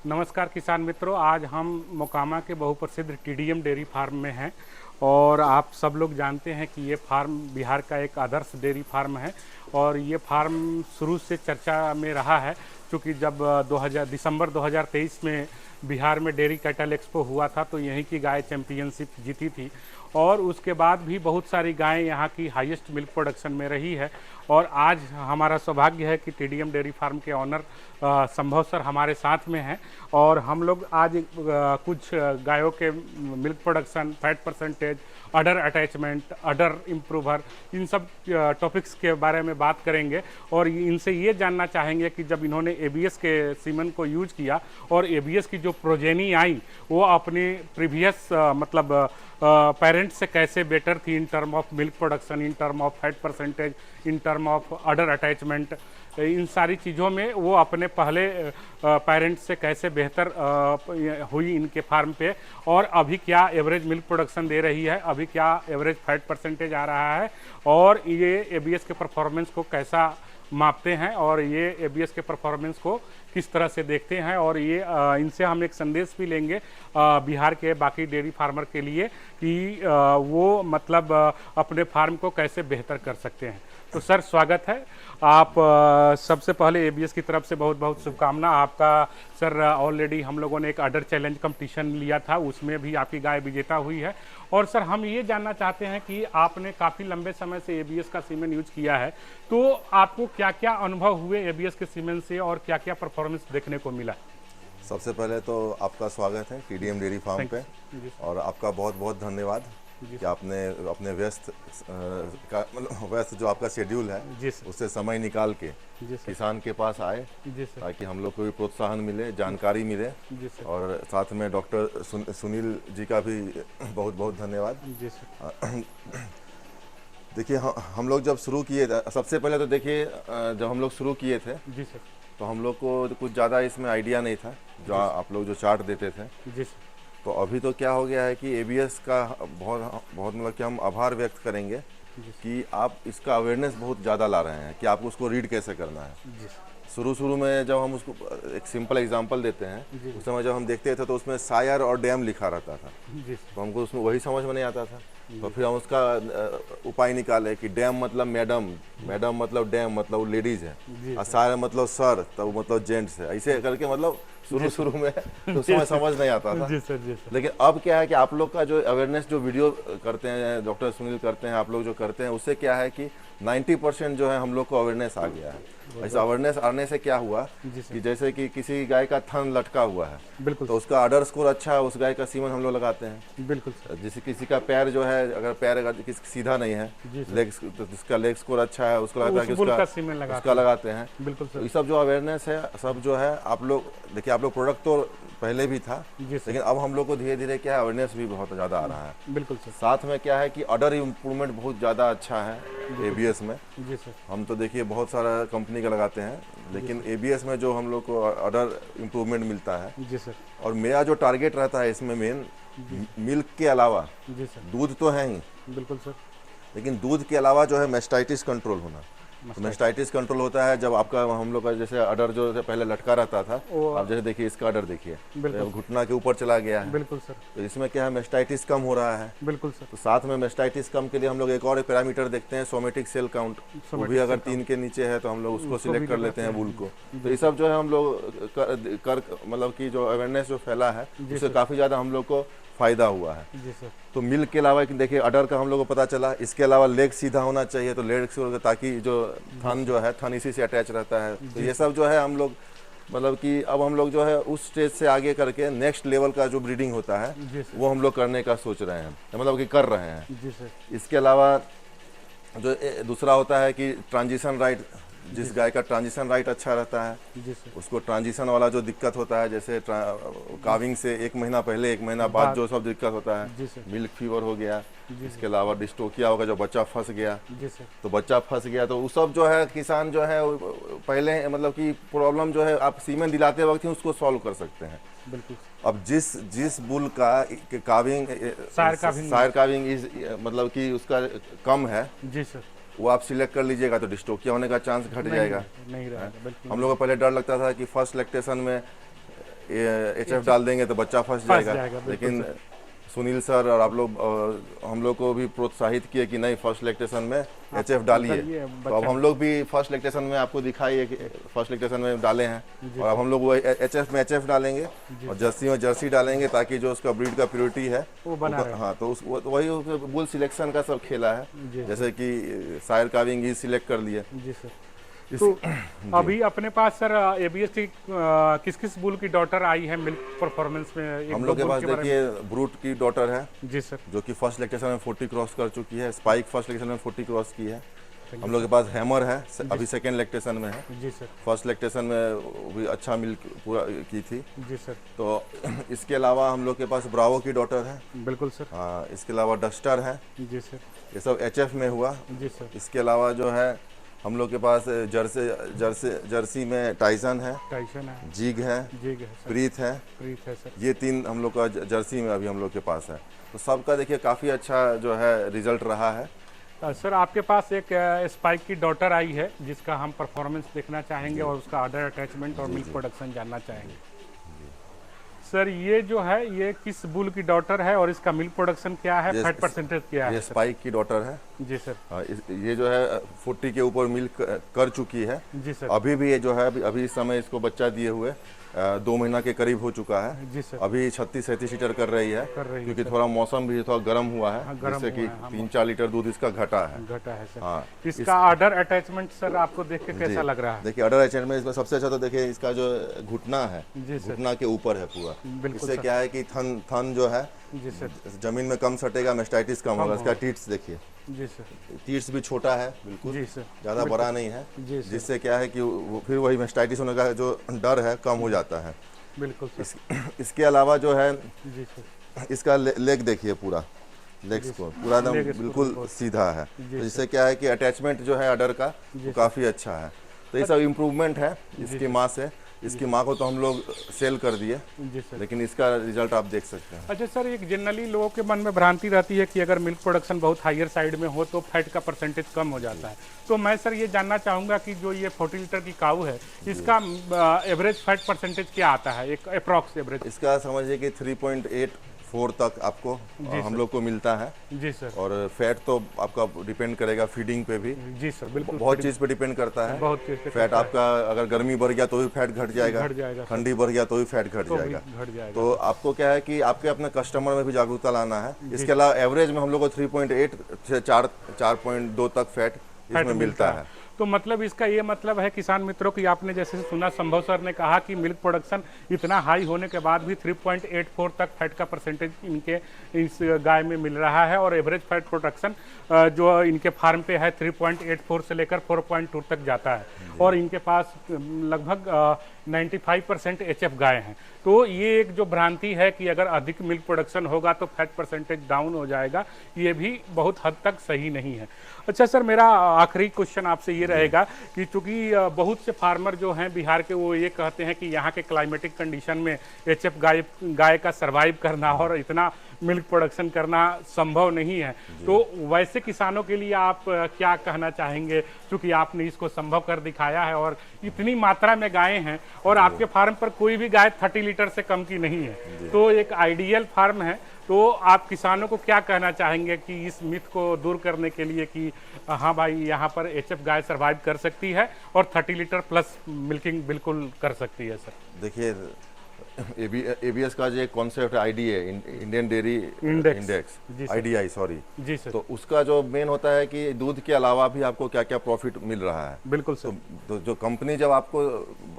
नमस्कार किसान मित्रों, आज हम मोकामा के बहुप्रसिद्ध टीडीएम डेयरी फार्म में हैं और आप सब लोग जानते हैं कि ये फार्म बिहार का एक आदर्श डेयरी फार्म है और ये फार्म शुरू से चर्चा में रहा है। क्योंकि जब 2000 दिसंबर 2023 में बिहार में डेयरी कैटल एक्सपो हुआ था तो यहीं की गाय चैंपियनशिप जीती थी और उसके बाद भी बहुत सारी गायें यहाँ की हाईएस्ट मिल्क प्रोडक्शन में रही है। और आज हमारा सौभाग्य है कि टीडीएम डेयरी फार्म के ऑनर संभव सर हमारे साथ में हैं और हम लोग आज कुछ गायों के मिल्क प्रोडक्शन, फैट परसेंटेज, अडर अटैचमेंट, अडर इम्प्रूवर, इन सब टॉपिक्स के बारे में बात करेंगे और इनसे ये जानना चाहेंगे कि जब इन्होंने एबीएस के सीमेंट को यूज किया और एबीएस की जो प्रोजेनी आई वो अपनी प्रीवियस पेरेंट्स से कैसे बेटर थी in term of milk production, in term of fat percentage, in term of udder attachment, इन सारी चीज़ों में वो अपने पहले पेरेंट्स से कैसे बेहतर हुई इनके फार्म पे और अभी क्या एवरेज मिल्क प्रोडक्शन दे रही है, अभी क्या एवरेज फैट परसेंटेज आ रहा है और ये एबीएस के परफॉर्मेंस को कैसा मापते हैं और ये एबीएस के परफॉर्मेंस को किस तरह से देखते हैं। और ये इनसे हम एक संदेश भी लेंगे बिहार के बाकी डेयरी फार्मर के लिए कि वो मतलब अपने फार्म को कैसे बेहतर कर सकते हैं। तो सर स्वागत है। आप सबसे पहले एबीएस की तरफ से बहुत बहुत शुभकामना। आपका सर ऑलरेडी हम लोगों ने एक अडर चैलेंज कंपटीशन लिया था, उसमें भी आपकी गाय विजेता हुई है। और सर हम ये जानना चाहते हैं कि आपने काफ़ी लंबे समय से एबीएस का सीमेंट यूज किया है, तो आपको क्या क्या अनुभव हुए एबीएस के सीमेंट से और क्या क्या परफॉर्मेंस देखने को मिला? सबसे पहले तो आपका स्वागत है टीडीएम डेयरी फार्म पे और आपका बहुत बहुत धन्यवाद कि आपने अपने व्यस्त जो आपका शेड्यूल है उससे समय निकाल के किसान के पास आए ताकि हम लोग को भी प्रोत्साहन मिले, जानकारी मिले। और साथ में डॉक्टर सुनील जी का भी बहुत बहुत धन्यवाद। देखिए हम लोग जब शुरू किए थे, सबसे पहले तो देखिए जब हम लोग शुरू किए थे तो हम लोग को कुछ ज़्यादा इसमें आइडिया नहीं था, जो आप लोग जो चार्ट देते थे। तो अभी तो क्या हो गया है कि एबीएस का बहुत बहुत मतलब कि हम आभार व्यक्त करेंगे कि आप इसका अवेयरनेस बहुत ज़्यादा ला रहे हैं कि आपको उसको रीड कैसे करना है। शुरू में जब हम उसको एक सिंपल एग्जांपल देते हैं, उस समय जब हम देखते थे तो उसमें शायर और डैम लिखा रहता था, तो हमको उसमें वही समझ में नहीं आता था। तो फिर हम उसका उपाय निकाले कि डैम मतलब मैडम, मैडम मतलब डैम मतलब लेडीज़ है, और शायर मतलब सर, तब मतलब जेंट्स है। ऐसे करके मतलब शुरू में तो उसमें समझ नहीं आता था। लेकिन अब क्या है कि आप लोग का जो अवेयरनेस जो वीडियो करते हैं, डॉक्टर सुनील करते हैं, आप लोग जो करते हैं, उससे क्या है कि 90% जो है हम लोग को अवेयरनेस आ गया है। ऐसा अवेयरनेस आने से क्या हुआ कि जैसे कि किसी गाय का थन लटका हुआ है, बिल्कुल, तो उसका अडर स्कोर अच्छा है, उस गाय का सीमन हम लोग लगाते हैं। बिल्कुल। जैसे किसी का पैर जो है, अगर पैर अगर सीधा नहीं है, लेग तो उसका लेग स्कोर अच्छा है, उसको लगता है कि उसका लगाते हैं। बिल्कुल। ये सब जो अवेयरनेस है सब जो है आप लोग देखिए, आप लोग प्रोडक्ट तो पहले भी था, लेकिन अब हम लोग को धीरे धीरे क्या है अवेयरनेस भी बहुत ज़्यादा आ रहा है। बिल्कुल सर। साथ में क्या है कि अडर इम्प्रूवमेंट बहुत ज़्यादा अच्छा है एबीएस में। जी सर। हम तो देखिए बहुत सारा कंपनी का लगाते हैं, लेकिन एबीएस में जो हम लोग को अडर इम्प्रूवमेंट मिलता है। जी सर। और मेरा जो टारगेट रहता है इसमें मेन मिल्क के अलावा, जी सर, दूध तो है ही, बिल्कुल सर, लेकिन दूध के अलावा जो है मेस्टाइटिस कंट्रोल होना। तो मेस्टाइटिस कंट्रोल होता है जब आपका हम लोग का जैसे अडर जो पहले लटका रहता था, आप जैसे देखिए इसका अडर देखिए घुटना के ऊपर चला गया है। बिल्कुल सर। तो इसमें क्या है मेस्टाइटिस कम हो रहा है। बिल्कुल सर। तो साथ में मेस्टाइटिस कम के लिए हम लोग एक और पैरामीटर देखते हैं, सोमेटिक सेल काउंट। वो भी अगर 3 के नीचे है तो हम लोग उसको सिलेक्ट कर लेते हैं, बुल को। तो ये सब जो है हम लोग कर मतलब कि जो अवेयरनेस जो फैला है उससे काफ़ी ज़्यादा हम लोग को फायदा हुआ है। जी सर। तो मिल्क के अलावा देखिए अडर का हम लोग को पता चला, इसके अलावा लेग सीधा होना चाहिए, तो लेग से ताकि जो थन जो है थन इसी से अटैच रहता है। तो ये सब जो है हम लोग मतलब कि अब हम लोग जो है उस स्टेज से आगे करके नेक्स्ट लेवल का जो ब्रीडिंग होता है वो हम लोग करने का सोच रहे हैं, मतलब कि कर रहे हैं। जी सर। इसके अलावा जो दूसरा होता है कि ट्रांजिशन राइट, जिस गाय का ट्रांजिशन राइट अच्छा रहता है उसको ट्रांजिशन वाला जो दिक्कत होता है, जैसे काविंग से 1 महीना पहले 1 महीना बाद जो सब दिक्कत होता है, मिल्क फीवर हो गया, इसके अलावा डिस्टोकिया होगा, जो बच्चा फंस गया, तो बच्चा फंस गया तो वो सब जो है किसान जो है पहले मतलब कि प्रॉब्लम जो है आप सीमेंट दिलाते वक्त ही उसको सॉल्व कर सकते हैं। बिल्कुल। अब जिस बुल का काविंग सायर काविंग इज मतलब कि उसका कम है, जी सर, वो आप सिलेक्ट कर लीजिएगा तो डिस्टोकिया होने का चांस घट जाएगा। नहीं रहेगा। हम लोगों को पहले डर लगता था कि फर्स्ट लैक्टेशन में HF डाल देंगे तो बच्चा फंस जाएगा। लेकिन सुनील सर और आप लोग हम लोग को भी प्रोत्साहित किए कि नहीं, फर्स्ट लैक्टेशन में HF डालिए। तो अब हम लोग भी फर्स्ट लैक्टेशन में आपको दिखाइए कि फर्स्ट लैक्टेशन में डाले हैं, और अब हम लोग वो HF में HF डालेंगे और जर्सी में जर्सी डालेंगे, ताकि जो उसका ब्रीड का प्योरिटी है वो बना रहे। हाँ, तो वही बुल सिलेक्शन का सब खेला है, जैसे कि सायर काविंग ही सिलेक्ट कर लिए। जी सर। तो अभी अपने पास सर ABS की किस किस बुल की डॉटर आई है मिल्क परफॉर्मेंस में? हम लोग के पास देखिए ब्रूट की डॉटर है जी सर, जो कि फर्स्ट लैक्टेशन में 40 क्रॉस कर चुकी है। स्पाइक फर्स्ट लैक्टेशन में 40 क्रॉस की है। हम लोग के पास हैमर है, अभी सेकेंड लैक्टेशन में है जी सर। फर्स्ट लैक्टेशन में भी अच्छा मिल्क पूरा की थी जी सर। तो इसके अलावा हम लोग के पास ब्रावो की डॉटर है। बिल्कुल सर। हाँ, इसके अलावा डस्टर है जी सर। ये सब HF में हुआ जी सर। इसके अलावा जो है हम लोग के पास जर्सी में टाइसन है, जिग है सर, प्रीत है सर। ये 3 हम लोग का जर्सी में अभी हम लोग के पास है। तो सबका देखिए काफ़ी अच्छा जो है रिजल्ट रहा है। सर आपके पास एक स्पाइक की डॉटर आई है जिसका हम परफॉर्मेंस देखना चाहेंगे और उसका ऑर्डर अटैचमेंट और मिल्क प्रोडक्शन जानना चाहेंगे। सर ये जो है ये किस बुल की डॉटर है और इसका मिल्क प्रोडक्शन क्या है, फैट परसेंटेज क्या है? ये स्पाइक की डॉटर है जी सर। ये जो है 40 के ऊपर मिल्क कर चुकी है जी सर। अभी भी ये जो है अभी इस समय इसको बच्चा दिए हुए 2 महीना के करीब हो चुका है जी सर। अभी 36-37 लीटर कर रही है क्योंकि थोड़ा मौसम भी थोड़ा गर्म हुआ है, जिससे कि 3-4 लीटर दूध इसका घटा है सर। हाँ, इसका ऑर्डर अटैचमेंट सर आपको देख के कैसा लग रहा है? देखिए ऑर्डर अटैचमेंट में इसमें सबसे अच्छा तो देखिए इसका जो घुटना है, घुटना के ऊपर है पूरा। इससे क्या है कि थन जो है जी सर जमीन में कम सटेगा, मेस्टाइटिस कम होगा। इसका टीट्स देखिए जी सर, टीट्स भी छोटा है बिल्कुल जी सर, ज़्यादा बड़ा नहीं है, जिससे क्या है कि फिर वही मेस्टाइटिस होने का जो डर है कम हो जाता है। बिल्कुल सर। इसके अलावा जो है जी सर, इसका लेग देखिए पूरा, लेग्स को पूरा एकदम बिल्कुल सीधा है, तो जिससे क्या है कि अटैचमेंट जो है अडर का वो काफ़ी अच्छा है। तो ये सब इम्प्रूवमेंट है इसकी माँ से। इसकी माँ को तो हम लोग सेल कर दिए जी सर, लेकिन इसका रिजल्ट आप देख सकते हैं। अच्छा सर, एक जनरली लोगों के मन में भ्रांति रहती है कि अगर मिल्क प्रोडक्शन बहुत हायर साइड में हो तो फैट का परसेंटेज कम हो जाता है। तो मैं सर ये जानना चाहूँगा कि जो ये 40 लीटर की काऊ है इसका एवरेज फैट परसेंटेज क्या आता है, एक अप्रॉक्स एवरेज? इसका समझिए कि 3.84 तक आपको हम लोग को मिलता है जी सर। और फैट तो आपका डिपेंड करेगा फीडिंग पे भी जी सर, बिल्कुल बहुत चीज़ पे डिपेंड करता है। बहुत चीज़ पे फैट आपका अगर गर्मी बढ़ गया तो भी फैट घट जाएगा, ठंडी बढ़ गया तो भी फैट घट जाएगा। तो आपको क्या है कि आपके अपने कस्टमर में भी जागरूकता लाना है। इसके अलावा एवरेज में हम लोग को 3.8 से 4.2 तक फैट इसमें मिलता है। तो मतलब इसका ये मतलब है किसान मित्रों की, आपने जैसे सुना संभव सर ने कहा कि मिल्क प्रोडक्शन इतना हाई होने के बाद भी 3.84 तक फैट का परसेंटेज इनके इस गाय में मिल रहा है और एवरेज फैट प्रोडक्शन जो इनके फार्म पे है 3.84 से लेकर 4.2 तक जाता है और इनके पास लगभग 95% HF गाय हैं। तो ये एक जो भ्रांति है कि अगर अधिक मिल्क प्रोडक्शन होगा तो फैट परसेंटेज डाउन हो जाएगा, ये भी बहुत हद तक सही नहीं है। अच्छा सर, मेरा आखिरी क्वेश्चन आपसे ये रहेगा कि चूंकि बहुत से फार्मर जो हैं बिहार के वो ये कहते हैं कि यहाँ के क्लाइमेटिक कंडीशन में HF गाय का सर्वाइव करना और इतना मिल्क प्रोडक्शन करना संभव नहीं है। तो वैसे किसानों के लिए आप क्या कहना चाहेंगे, चूंकि आपने इसको संभव कर दिखाया है और इतनी मात्रा में गायें हैं और आपके फार्म पर कोई भी गाय 30 लीटर से कम की नहीं है, तो एक आइडियल फार्म है। तो आप किसानों को क्या कहना चाहेंगे कि इस मिथ को दूर करने के लिए कि हाँ भाई यहाँ पर HF गाय सर्वाइव कर सकती है और 30 लीटर प्लस मिल्किंग बिल्कुल कर सकती है? सर देखिए ABS का जो concept IDA, Indian dairy index, IDI sorry जी सर, तो उसका जो मेन होता है कि दूध के अलावा भी आपको क्या क्या प्रॉफिट मिल रहा है। बिल्कुल सर। तो जो कंपनी जब आपको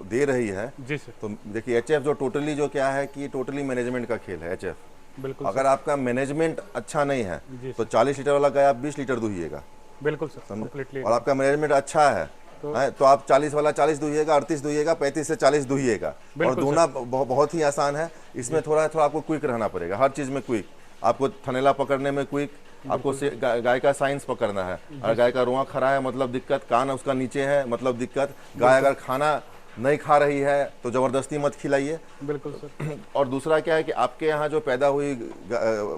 दे रही है जी सर, तो देखिए HF जो टोटली जो क्या है कि टोटली मैनेजमेंट का खेल है HF। बिल्कुल, अगर आपका मैनेजमेंट अच्छा नहीं है तो 40 लीटर वाला गाय आप 20 लीटर दुहिएगा। बिल्कुल सर, कंप्लीटली। और आपका मैनेजमेंट अच्छा है तो आप 40 वाला 40 दुहिएगा, 38 दुहिएगा, 35 से 40 दुहिएगा। और दूना बहुत ही आसान है। इसमें थोड़ा आपको क्विक रहना पड़ेगा, हर चीज़ में क्विक। आपको थनेला पकड़ने में क्विक, आपको गाय का साइंस पकड़ना है। अगर गाय का रुआ खड़ा है मतलब दिक्कत, कान उसका नीचे है मतलब दिक्कत। गाय अगर खाना नहीं खा रही है तो ज़बरदस्ती मत खिलाइए। बिल्कुल सर। और दूसरा क्या है कि आपके यहाँ जो पैदा हुई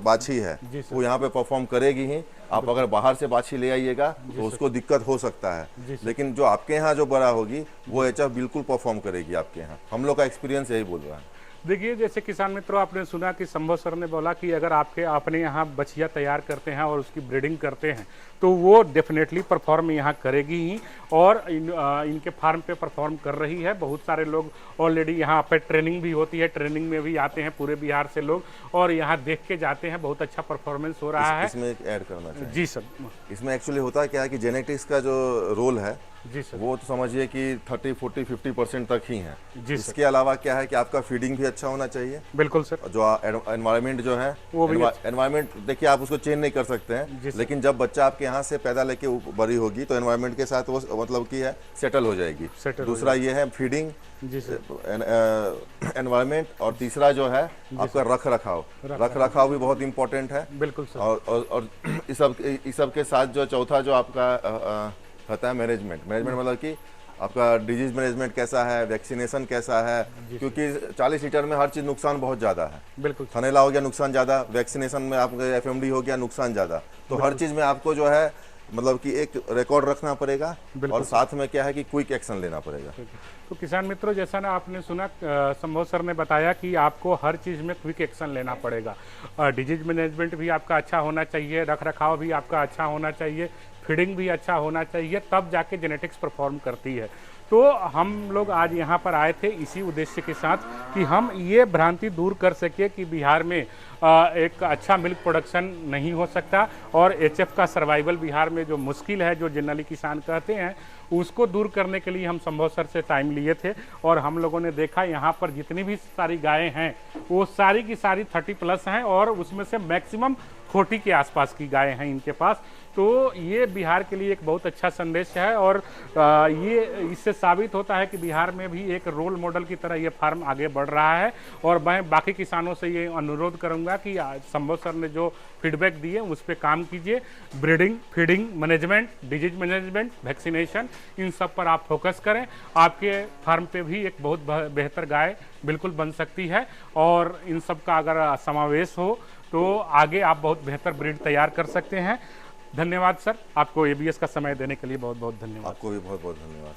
बाछी है वो यहाँ पे परफॉर्म करेगी ही। आप अगर बाहर से बाछी ले आइएगा तो उसको दिक्कत हो सकता है, लेकिन जो आपके यहाँ जो बड़ा होगी वो HF बिल्कुल परफॉर्म करेगी आपके यहाँ। हम लोग का एक्सपीरियंस यही बोल रहा है। देखिए, जैसे किसान मित्रों, आपने सुना कि संभव सर ने बोला कि अगर आपके अपने यहाँ बछिया तैयार करते हैं और उसकी ब्रीडिंग करते हैं तो वो डेफिनेटली परफॉर्म यहाँ करेगी ही, और इनके फार्म पे परफॉर्म कर रही है। बहुत सारे लोग ऑलरेडी यहाँ पे ट्रेनिंग भी होती है, ट्रेनिंग में भी आते हैं पूरे बिहार से लोग और यहाँ देख के जाते हैं। बहुत अच्छा परफॉर्मेंस हो रहा है। इसमें एक ऐड करना चाहिए। जी सर। इसमें एक्चुअली होता क्या है कि जेनेटिक्स का जो रोल है जी सर, वो तो समझिए कि 30, 40, 50% तक ही है। जी इसके अलावा क्या है कि आपका फीडिंग भी अच्छा होना चाहिए। बिल्कुल सर। जो एनवायरनमेंट जो है, वो भी एनवायरनमेंट देखिए आप उसको चेंज नहीं कर सकते हैं, लेकिन जब बच्चा आपके यहाँ से पैदा लेके बड़ी होगी तो एनवायरनमेंट के साथ वो मतलब की है सेटल हो जाएगी। दूसरा ये है फीडिंग, एनवायरनमेंट, और तीसरा जो है आपका रख रखाव भी बहुत इंपॉर्टेंट है। बिल्कुल सर। और इस सब के साथ जो चौथा जो आपका होता है मैनेजमेंट मतलब कि आपका डिजीज मैनेजमेंट कैसा है, वैक्सीनेशन कैसा है, क्योंकि 40 लीटर में हर चीज़ नुकसान बहुत ज़्यादा है। बिल्कुल। थनेला हो गया नुकसान ज़्यादा, वैक्सीनेशन में आपका एफएमडी हो गया नुकसान ज़्यादा, तो हर चीज़ में आपको जो है मतलब कि एक रिकॉर्ड रखना पड़ेगा और साथ में क्या है कि क्विक एक्शन लेना पड़ेगा। तो किसान मित्रों, जैसा ना आपने सुना संभव सर ने बताया कि आपको हर चीज़ में क्विक एक्शन लेना पड़ेगा। डिजीज मैनेजमेंट भी आपका अच्छा होना चाहिए, रख रखाव भी आपका अच्छा होना चाहिए, फीडिंग भी अच्छा होना चाहिए, तब जाके जेनेटिक्स परफॉर्म करती है। तो हम लोग आज यहाँ पर आए थे इसी उद्देश्य के साथ कि हम ये भ्रांति दूर कर सके कि बिहार में एक अच्छा मिल्क प्रोडक्शन नहीं हो सकता और एचएफ का सर्वाइवल बिहार में जो मुश्किल है, जो जनरली किसान कहते हैं, उसको दूर करने के लिए हम संभव सर से टाइम लिए थे और हम लोगों ने देखा यहाँ पर जितनी भी सारी गायें हैं वो सारी की सारी 30+ हैं और उसमें से मैक्सिमम 40 के आसपास की गायें हैं इनके पास। तो ये बिहार के लिए एक बहुत अच्छा संदेश है और ये इससे साबित होता है कि बिहार में भी एक रोल मॉडल की तरह ये फार्म आगे बढ़ रहा है। और मैं बाकी किसानों से ये अनुरोध करूंगा कि संभव सर ने जो फीडबैक दिए उस पर काम कीजिए। Breeding, feeding management, disease management, vaccination, इन सब पर आप फोकस करें। आपके फार्म पे भी एक बहुत बेहतर गाय बिल्कुल बन सकती है और इन सब का अगर समावेश हो तो आगे आप बहुत बेहतर ब्रीड तैयार कर सकते हैं। धन्यवाद सर, आपको एबीएस का समय देने के लिए बहुत बहुत धन्यवाद। आपको भी बहुत बहुत धन्यवाद।